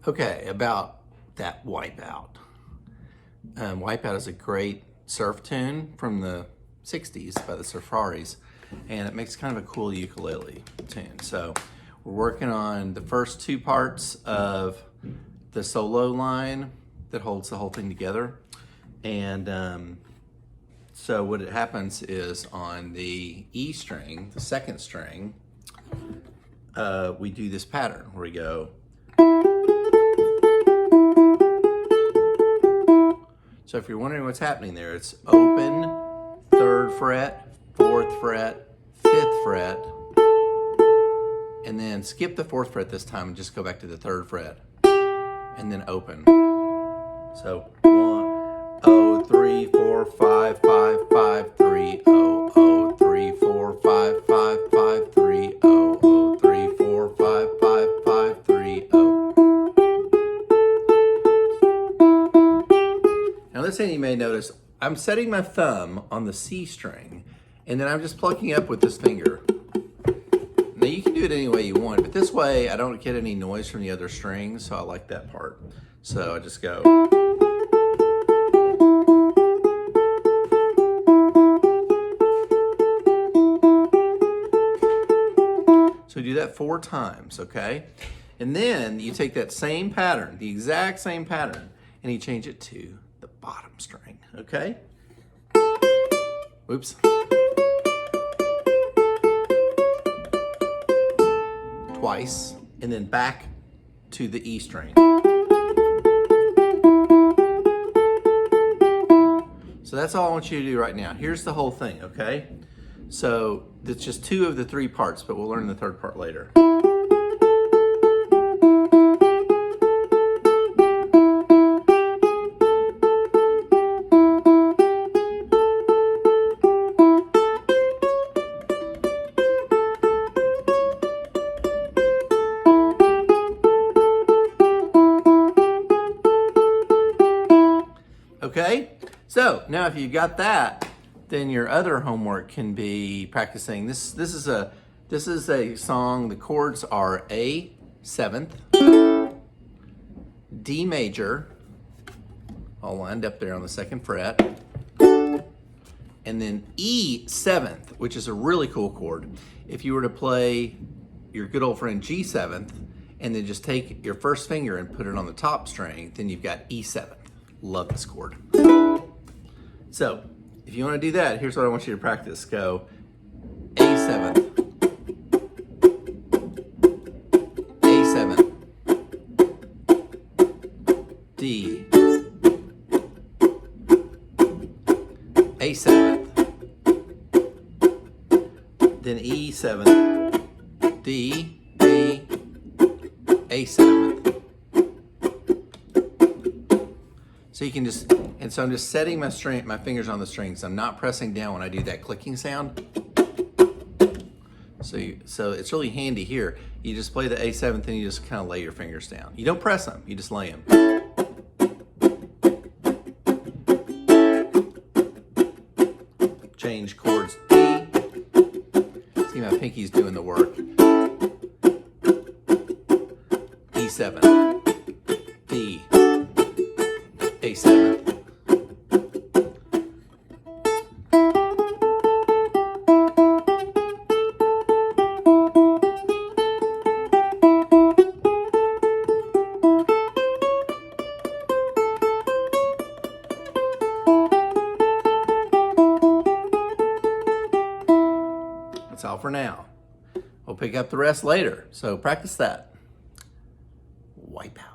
Okay, about that Wipeout. Wipeout is a great surf tune from the 60s by the Surfaris, and it makes kind of a cool ukulele tune. So we're working on the first two parts of the solo line that holds the whole thing together. And so what it happens is on the E string, the second string, we do this pattern where we go. So if you're wondering what's happening there, it's open, 3rd fret, 4th fret, 5th fret, and then skip the 4th fret this time and just go back to the 3rd fret, and then open. So 1, 0, 3, 4, 5, 5, 5, 3, 0, 0, 3, 4, 5, 5, 5, 3, 0, 0, 3, 4, 5, 5, 5, 3, 0. Now this thing you may notice, I'm setting my thumb on the C string, and then I'm just plucking up with this finger. Now you can do it any way you want, but this way I don't get any noise from the other strings, so I like that part. So I just go. So do that 4 times, okay? And then you take that same pattern, the exact same pattern, and you change it to the bottom string, okay? Oops. Twice, and then back to the E string. So that's all I want you to do right now. Here's the whole thing, okay? So it's just 2 of the 3 parts, but we'll learn the 3rd part later. Okay, so now if you got that, then your other homework can be practicing. This is a song. The chords are A 7th, D major, all lined up there on the 2nd fret, and then E 7th, which is a really cool chord. If you were to play your good old friend G 7th, and then just take your first finger and put it on the top string, then you've got E 7th. Love this chord. So if you want to do that, here's what I want you to practice. Go A7, A7, D, A7, then E7, D, A, A7. So you can just, and so I'm just setting my fingers on the strings. I'm not pressing down when I do that clicking sound. So it's really handy here. You just play the A7th and you just kind of lay your fingers down. You don't press them, you just lay them. Change chords D. See, my pinky's doing the work. E7, D, A7. That's all for now. We'll pick up the rest later, so practice that. Wipeout.